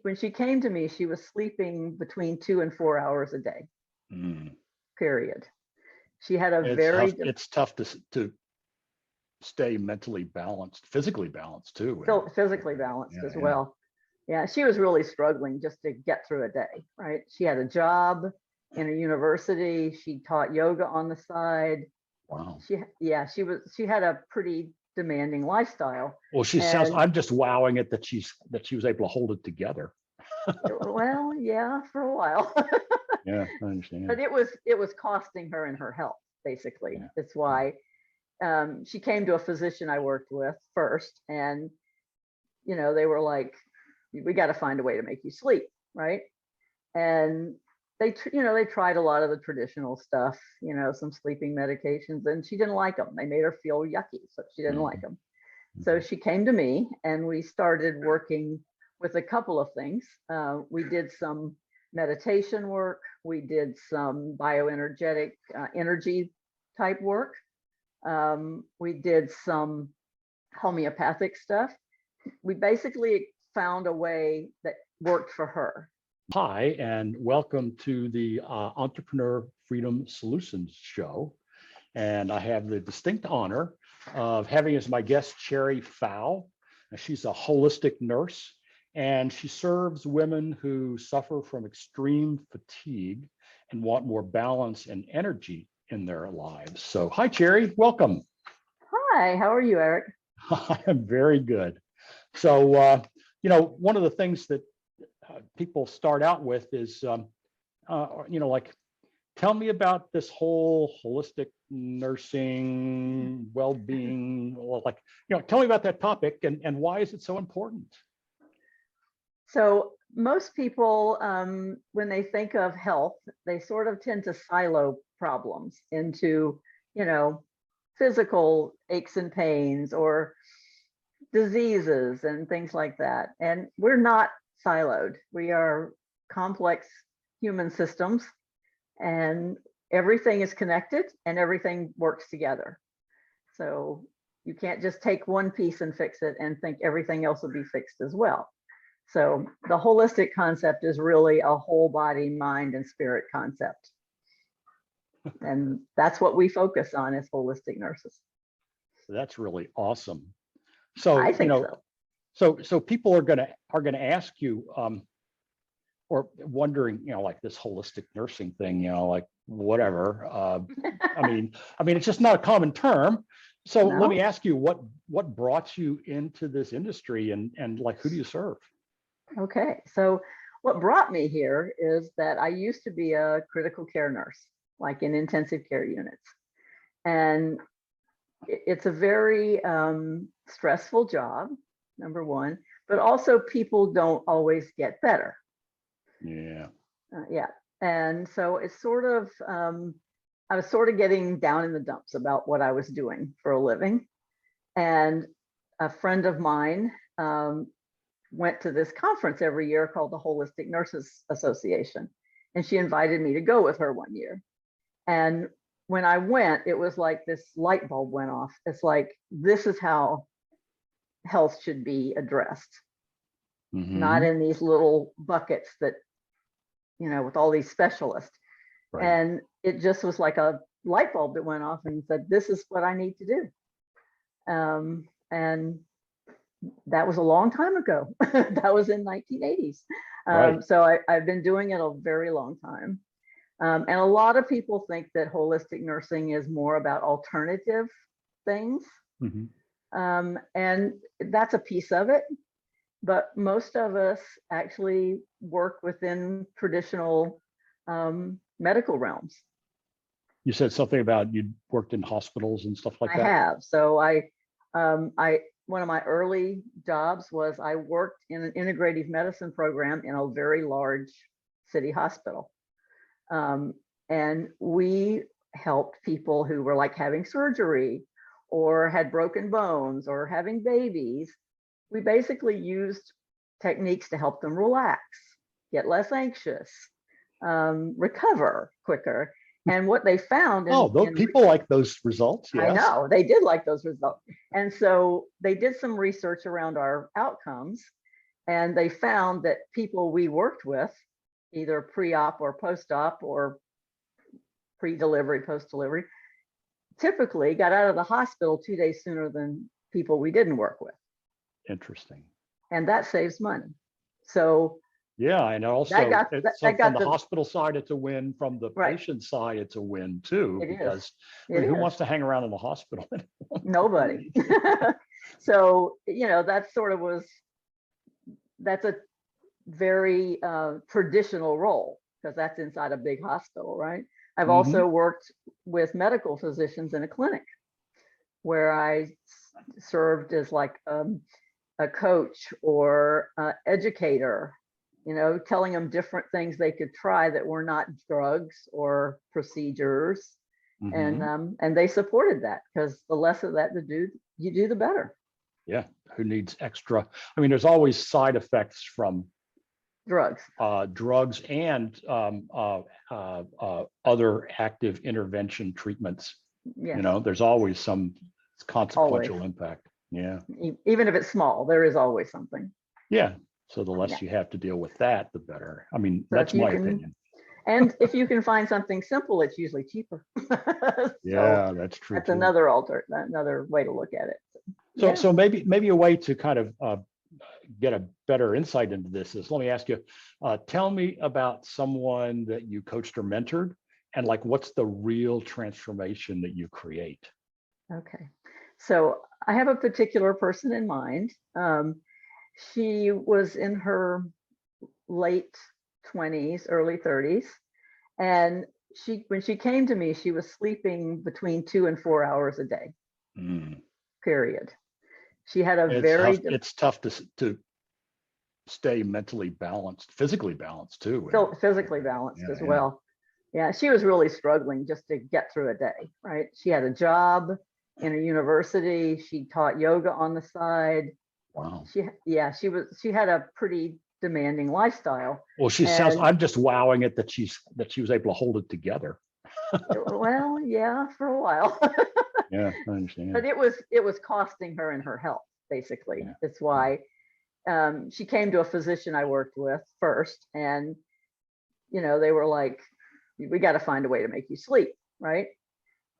when she came to me, she was sleeping between 2 and 4 hours a day, Mm. period. She had a It's very tough. It's tough to stay mentally balanced, physically balanced too. physically balanced Yeah, as yeah. well. Yeah, she was really struggling just to get through a day, right? She had a job in a university. She taught yoga on the side. Wow. She had a pretty demanding lifestyle. Well, she sounds. And I'm just wowing it that she was able to hold it together. well, yeah, for a while. Yeah, I understand. But it was costing her in her health, basically. Yeah. That's why she came to a physician I worked with first, and they were like, we got to find a way to make you sleep, right? And they tried a lot of the traditional stuff, some sleeping medications, and she didn't like them. They made her feel yucky, so she didn't like them. So she came to me, and we started working with a couple of things. We did some meditation work. We did some bioenergetic energy type work. We did some homeopathic stuff. We basically found a way that worked for her. Hi, and welcome to the Entrepreneur Freedom Solutions Show. And I have the distinct honor of having as my guest Cherry Pfau. She's a holistic nurse, and she serves women who suffer from extreme fatigue and want more balance and energy in their lives. So, hi, Cherry, welcome. Hi, how are you, Eric? I am very good. So, one of the things that people start out with is, like, tell me about this whole holistic nursing, well-being, like, tell me about that topic and why is it so important? So most people, when they think of health, they sort of tend to silo problems into, physical aches and pains or diseases and things like that. And we're not siloed. We are complex human systems, and everything is connected and everything works together. So you can't just take one piece and fix it and think everything else will be fixed as well. So the holistic concept is really a whole body, mind, and spirit concept. And that's what we focus on as holistic nurses. That's really awesome. So I think so people are gonna ask you, or wondering, like this holistic nursing thing, like whatever. I mean, it's just not a common term. So No? let me ask you, what brought you into this industry, and like, who do you serve? Okay, so what brought me here is that I used to be a critical care nurse, like in intensive care units. And it's a very stressful job, number one, but also people don't always get better. Yeah. Yeah. And so it's sort of, I was sort of getting down in the dumps about what I was doing for a living. And a friend of mine went to this conference every year called the Holistic Nurses Association. And she invited me to go with her one year. And when I went, it was like this light bulb went off. It's like, this is how health should be addressed, not in these little buckets that, with all these specialists. Right. And it just was like a light bulb that went off and said, this is what I need to do. And that was a long time ago. That was in 1980s. Right. So I've been doing it a very long time. And a lot of people think that holistic nursing is more about alternative things. And that's a piece of it. But most of us actually work within traditional medical realms. You said something about you worked in hospitals and stuff like that. I have. So one of my early jobs was I worked in an integrative medicine program in a very large city hospital. And we helped people who were like having surgery or had broken bones or having babies. We basically used techniques to help them relax, get less anxious, recover quicker. And what they found— those people like those results. Yes. I know, they did like those results. And so they did some research around our outcomes. And they found that people we worked with, either pre-op or post-op or pre-delivery, post-delivery, typically got out of the hospital 2 days sooner than people we didn't work with. Interesting. And that saves money. So Yeah, and also so from the hospital side, it's a win. From the patient side, it's a win too, because I mean, who wants to hang around in the hospital? Nobody. So, you know, that's a very traditional role, because that's inside a big hospital, right? I've also worked with medical physicians in a clinic where I served as like a coach or educator, you know, telling them different things they could try that were not drugs or procedures. And they supported that, because the less of that you do, the better. Yeah, who needs extra? I mean, there's always side effects from drugs and other active intervention treatments. Yes. You know, there's always some consequential impact. Yeah. Even if it's small, there is always something. Yeah. So the less you have to deal with that, the better. I mean, so that's my opinion. And if you can find something simple, it's usually cheaper. Yeah, that's true. That's another way to look at it. So maybe a way to kind of get a better insight into this is, let me ask you, tell me about someone that you coached or mentored, and like, what's the real transformation that you create? Okay. So I have a particular person in mind. She was in her late 20s, early 30s. And when she came to me, she was sleeping between 2 and 4 hours a day, period. She had it's tough to stay mentally balanced, physically balanced too. Physically balanced as well. Yeah, she was really struggling just to get through a day, right? She had a job in a university. She taught yoga on the side. Wow. She had a pretty demanding lifestyle. Well, I'm just wowing it that she was able to hold it together. Well, yeah, for a while. Yeah, I understand. But it was costing her in her health, basically. Yeah. That's why she came to a physician I worked with first, and you know, they were like, we got to find a way to make you sleep, right?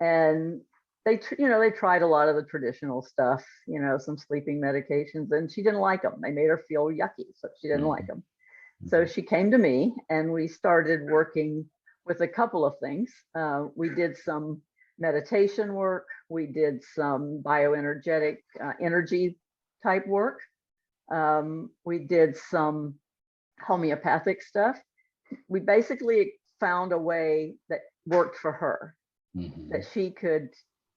And they tried a lot of the traditional stuff, you know, some sleeping medications, and she didn't like them. They made her feel yucky, so she didn't like them. So she came to me, and we started working with a couple of things. We did some meditation work. We did some bioenergetic energy type work. We did some homeopathic stuff. We basically found a way that worked for her, that she could,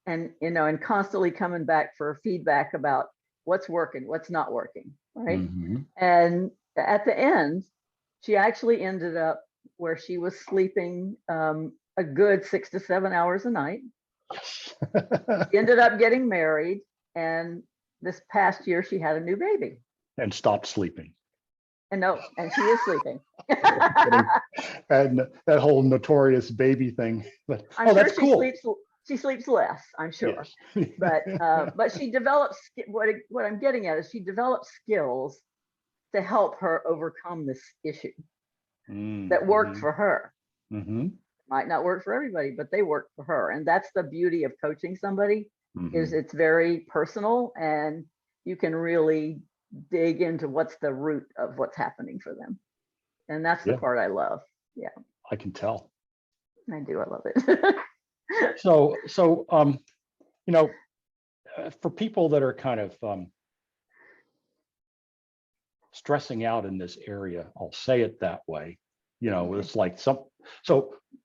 and you know, and constantly coming back for feedback about what's working, what's not working, right? And at the end, she actually ended up where she was sleeping a good 6 to 7 hours a night. She ended up getting married, and this past year she had a new baby. And stopped sleeping. And she is sleeping. And that whole notorious baby thing. But I'm sure that's cool. She sleeps less, I'm sure. Yes. But she develops, what I'm getting at is she develops skills to help her overcome this issue that worked for her. Might not work for everybody, but they work for her. And that's the beauty of coaching somebody, is it's very personal, and you can really dig into what's the root of what's happening for them. And that's the part I love. Yeah. I can tell. I do. I love it. So, you know, for people that are kind of stressing out in this area, I'll say it that way, you know, it's like so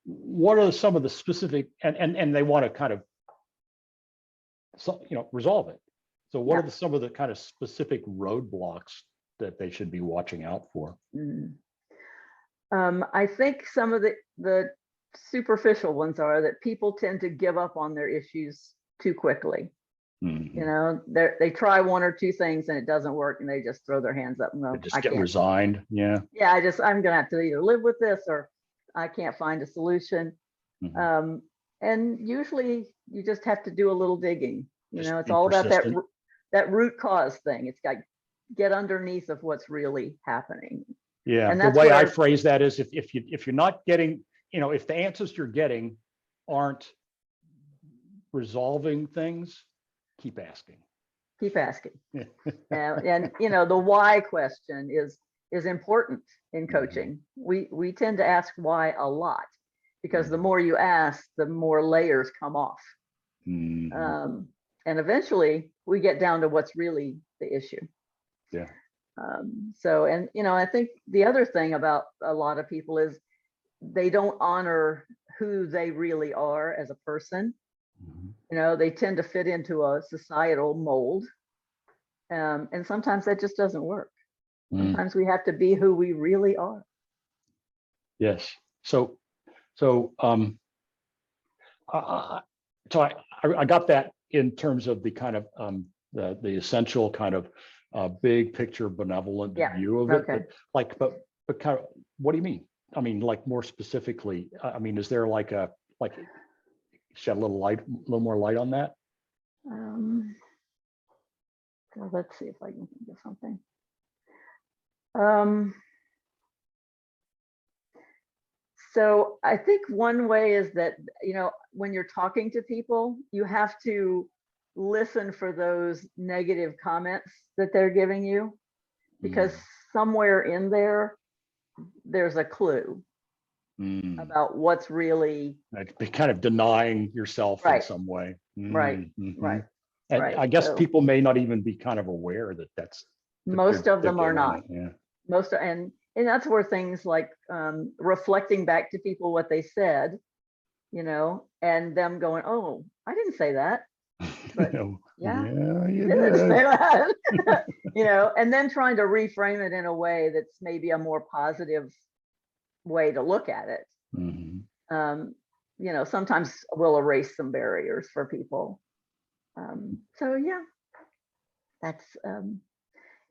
what are some of the specific, and they want to kind of, you know, resolve it. So what are some of the kind of specific roadblocks that they should be watching out for? I think some of the superficial ones are that people tend to give up on their issues too quickly. You know, they try one or two things and it doesn't work, and they just throw their hands up and go, they just get resigned. Yeah, I'm gonna have to either live with this or I can't find a solution. And usually you just have to do a little digging. You know, it's all about that root cause thing. It's like, get underneath of what's really happening. Yeah, And the that's way I where, phrase that is if you're not getting, if the answers you're getting aren't resolving things, keep asking. keep asking. And the why question is important in coaching. We tend to ask why a lot, because the more you ask, the more layers come off. Mhm. And eventually we get down to what's really the issue. Yeah. So, and I think the other thing about a lot of people is they don't honor who they really are as a person. Mhm. They tend to fit into a societal mold. And sometimes that just doesn't work. Sometimes we have to be who we really are. Yes. So I, so I got that in terms of the kind of the essential kind of big picture benevolent Yeah. view of it. Okay. But kind of, what do you mean? I mean, like more specifically, I mean, is there like shed a little more light on that? So let's see if I can think of something. So I think one way is that, when you're talking to people, you have to listen for those negative comments that they're giving you, because somewhere in there, there's a clue about what's really Like kind of denying yourself in right, some way. right, Mhm. right, And right. I guess So people may not even be kind of aware that most of they're them are doing not. it. Yeah. And that's where things like reflecting back to people what they said, and them going, oh, I didn't say that, but yeah, You didn't did. say that. And then trying to reframe it in a way that's maybe a more positive way to look at it. Sometimes we'll erase some barriers for people. So yeah, that's in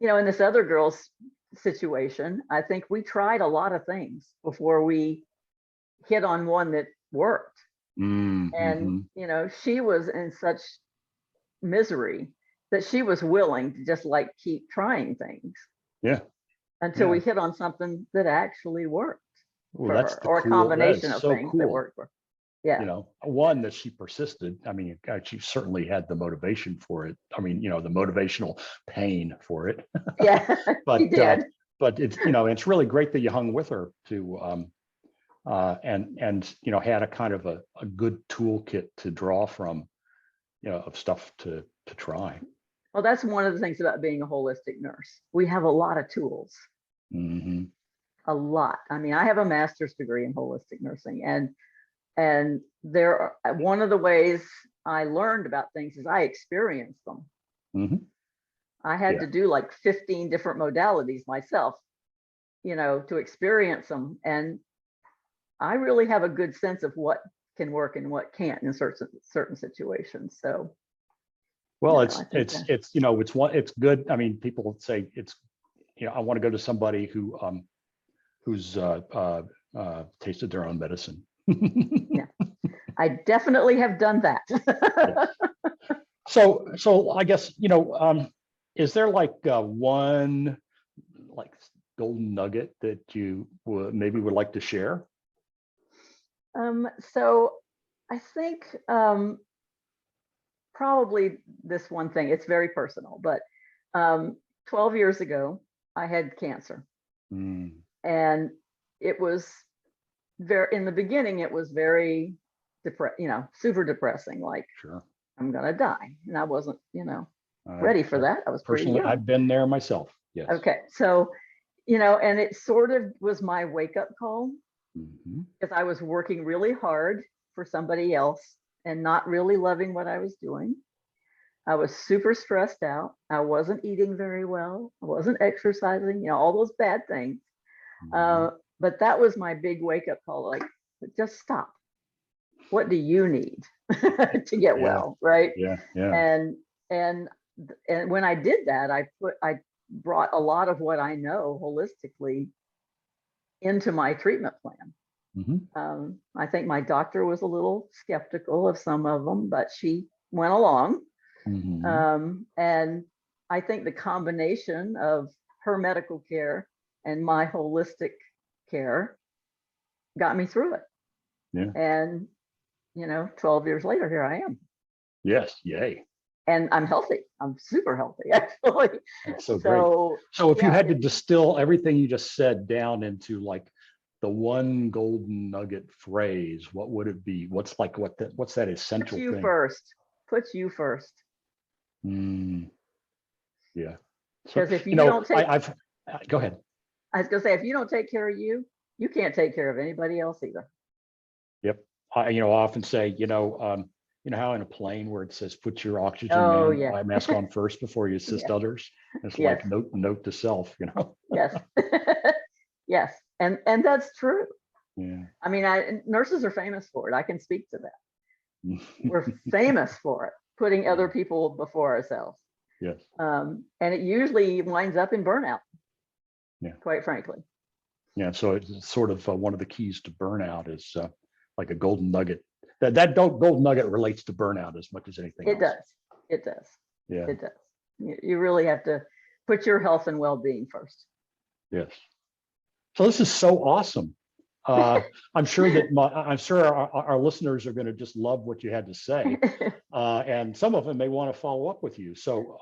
this other girl's situation, I think we tried a lot of things before we hit on one that worked. And she was in such misery that she was willing to just like keep trying things. Yeah. Until we hit on something that actually worked Well, for that's her, the or a cool. combination That's of so things that cool. worked for her. Yeah. One, that she persisted. I mean, she certainly had the motivation for it. I mean, the motivational pain for it. Yeah, she did. But it's, it's really great that you hung with her to, and had a kind of a good toolkit to draw from, of stuff to try. Well, that's one of the things about being a holistic nurse. We have a lot of tools. A lot. I mean, I have a master's degree in holistic nursing, and one of the ways I learned about things is I experienced them. I had to do like 15 different modalities myself, to experience them. And I really have a good sense of what can work and what can't in certain situations. So, well, it's good. I mean, people say it's, I want to go to somebody who's tasted their own medicine. Yeah, I definitely have done that. So I guess, is there like one like golden nugget that you maybe would like to share? So I think probably this one thing, it's very personal, but 12 years ago, I had cancer. And it was in the beginning, it was very super depressing. Like, sure, I'm going to die. And I wasn't, ready for that. I was pretty young. I've been there myself. Yes. Okay. So, and it sort of was my wake up call, because I was working really hard for somebody else and not really loving what I was doing. I was super stressed out. I wasn't eating very well. I wasn't exercising, all those bad things. But that was my big wake up call, like, just stop. What do you need to get well? Right. Yeah. And when I did that, I brought a lot of what I know holistically into my treatment plan. I think my doctor was a little skeptical of some of them, but she went along. And I think the combination of her medical care and my holistic care got me through it. Yeah. And, 12 years later, here I am. Yes. Yay. And I'm healthy. I'm super healthy, actually. That's so great. So if you had to distill everything you just said down into like the one golden nugget phrase, what would it be? What's that essential thing? Puts you first. Yeah. Because if you don't take, go ahead. I was gonna say, if you don't take care of you, you can't take care of anybody else either. Yep. I often say, how in a plane where it says put your oxygen mask on first before you assist others. It's like note to self, Yes. Yes. And that's true. Yeah. I mean, nurses are famous for it. I can speak to that. We're famous for it, putting other people before ourselves. Yes. And it usually winds up in burnout. Yeah. Quite frankly. Yeah. So it's sort of one of the keys to burnout is like a golden nugget. That golden nugget relates to burnout as much as anything else. It does. Yeah. It does. You really have to put your health and well-being first. Yes. So this is so awesome. I'm sure our listeners are going to just love what you had to say, and some of them may want to follow up with you. So,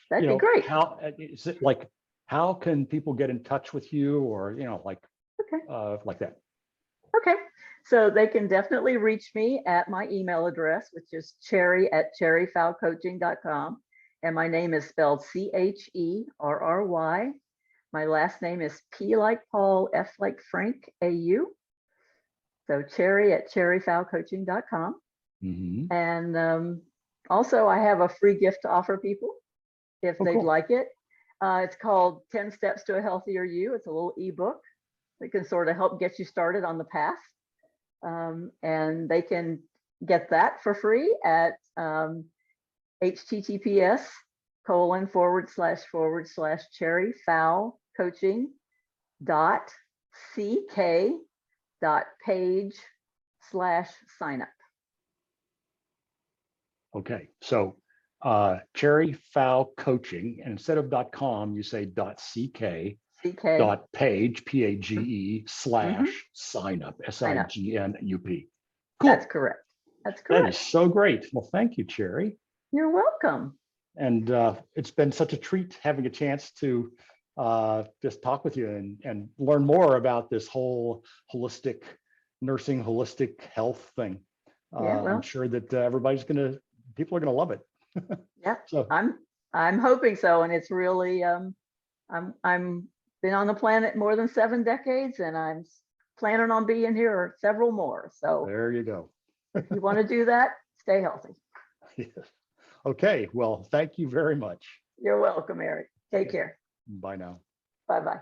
that'd be great. How is it like? How can people get in touch with you, or like that? Okay, so they can definitely reach me at my email address, which is cherry@cherrypfaucoaching.com, and my name is spelled Cherry. My last name is P like Paul, F like Frank, AU. So cherry@cherrypfaucoaching.com. Mm-hmm. And also I have a free gift to offer people if they'd like it. It's called 10 Steps to a Healthier You. It's a little ebook that can sort of help get you started on the path. And they can get that for free at https://cherrypfaucoaching.c.k.page/signup. Okay, so Cherry Pfau Coaching, and instead of .com, you say .ck. .page PAGE/signup SIGNUP. Cool. That's correct. That is so great. Well, thank you, Cherry. You're welcome. And it's been such a treat having a chance to just talk with you and learn more about this whole holistic nursing, holistic health thing. I'm sure that people are gonna love it. Yeah. So I'm hoping so, and it's really I'm been on the planet more than 7 decades, and I'm planning on being here several more. So there you go. If you want to do that, stay healthy. Yes. Okay. Well, thank you very much. You're welcome, Eric. Take care. Bye now. Bye-bye.